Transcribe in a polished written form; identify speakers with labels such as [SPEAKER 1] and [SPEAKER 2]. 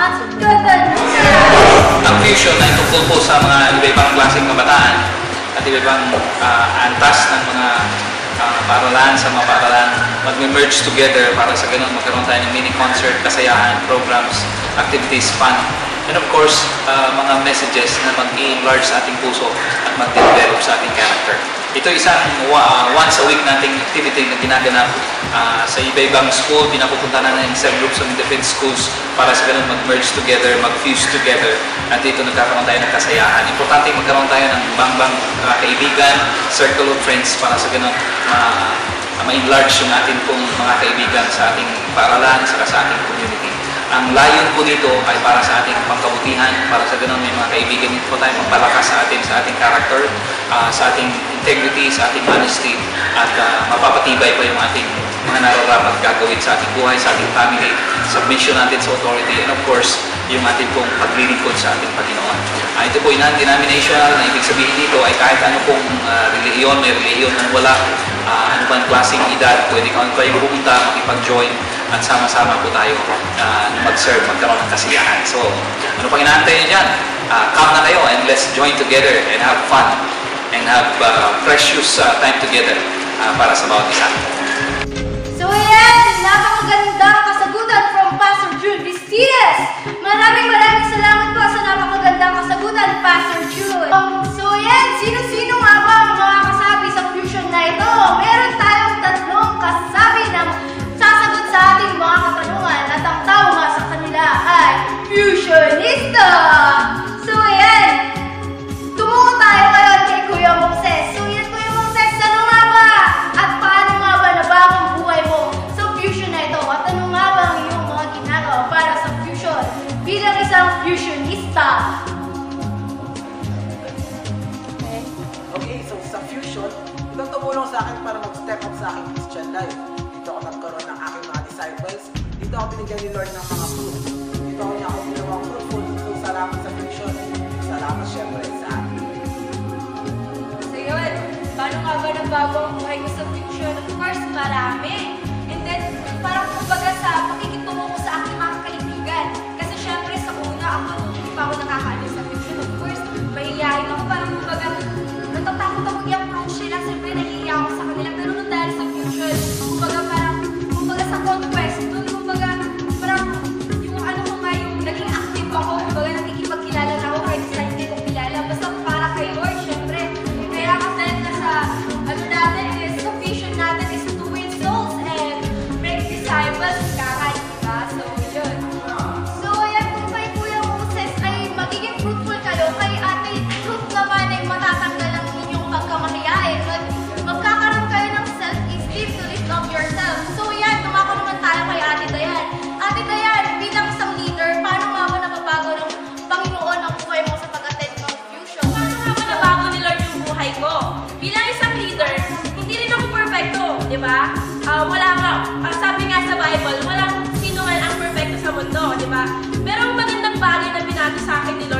[SPEAKER 1] at katanungan.
[SPEAKER 2] Ang fusion ay tungkol po sa mga iba-ibang klaseng kabataan at iba-ibang antas ng mga paaralan sa mga paaralan mag-merge together para sa ganun magkaroon tayo ng mini concert, kasayahan, programs, activities, fun. And of course, mga messages na mag-i-enlarge sa ating puso at mag-develop sa ating character. Ito isang once a week nating activity na ginaganap sa iba-ibang school. Pinapupunta na ng isang groups of independent schools para sa ganun mag-merge together, mag-fuse together. At dito nagkakaroon tayo ng kasayahan. Importante magkaroon tayo ng bangbang kaibigan, circle of friends para sa ganun ma-enlarge yung ating pong mga kaibigan sa ating paaralan, sa ating community. Ang layon po dito ay para sa ating pangkabutihan, para sa ganun may mga kaibigan dito po tayo magpalakas sa ating character, sa ating integrity, sa ating honesty, at mapapatibay po yung ating mga nararapat gagawin sa ating buhay, sa ating family, submission natin sa authority, and of course, yung ating pong paglilingkod sa ating Panginoon. Ito po yung non-denominational na ibig sabihin dito ay kahit ano pong relihiyon, may relihiyon na wala, ano bang klaseng edad, pwede kayong pumunta, makipag-join, at sama-sama po tayo mag-serve, magkaroon ng kasiyahan. So, ano pang inaantay nyo dyan? Come na kayo and let's join together and have fun and have precious time together para sa bawat isa.
[SPEAKER 1] So ayan, napakagandang kasagutan from Pastor June Vistides. Maraming salamat po sa napakagandang kasagutan, Pastor June. So ayan, sino-sino nga ba ang mga kasabi sa fusion na ito? Meron tayong tatlong kasabi ng sasagot sa ating mga katanungan at ang tawag sa kanila ay fusionista. So ayan, tumungo tayo ngayon kay Kuya Moses. So yan, Kuya Moses, ano nga ba at paano nga ba nabago ang buhay mo sa fusion na ito? At ano nga ba ang iyong mga ginagawa para sa fusion bilang isang fusionista?
[SPEAKER 3] Okay, so sa fusion, ito tumulong sa akin para mag-step up sa aking Christian life. Dito ako nagkaroon ng aking mga disciples. Dito ako binigyan ni Lord ng mga fruit. Dito ako niya ako ginawang fruitful. So salamat sa fusion. Salamat syempre sa akin.
[SPEAKER 4] So yun, paano nga ba nagbago ang buhay ko sa fusion? Of course, marami. And then, parang kumbaga sa pakikitungo ko sa aking mga kaibigan. Kasi syempre sa una, ako hindi pa ako nakakaalis sa fusion. Of course, mahihiyain ako. Parang kumbaga, natatakot ako i-approach sila. Siyempre, nahihiya ako sa kanila. Pero nung dahil sa fusion, kumbaga sa conquest, doon kumbaga, parang yung ano ko nga, yung naging active ako. Kumbaga, nakikipagkilala na ako kahit sa hindi ko kilala. Basta para kay Lord, syempre. Kaya kasi nasa, ano natin is, sa vision natin is to win souls and make disciples. Kahit, diba? So, yun.
[SPEAKER 1] So ayan, kung kay Kuya Moses ay magiging fruitful kayo, kay Ate Ruth naman ay matatanggal ang inyong pagkamahiyain. Magkakaroon kayo ng self-esteem to lift up yourself. So yan, tumako naman tayo kay Ate Dayan. Ate Dayan, bilang isang leader, paano nga ba nababago ng Panginoon ang buhay mo sa pag-attend ng fusion?
[SPEAKER 4] Paano nga ba nabago ni Lord yung buhay ko? Bilang isang leader, hindi rin ako perfecto, di ba? Wala nga, sabi nga sa Bible, walang sino man ang perfecto sa mundo, di ba? Pero ang magandang bagay na binago sa akin ni Lord,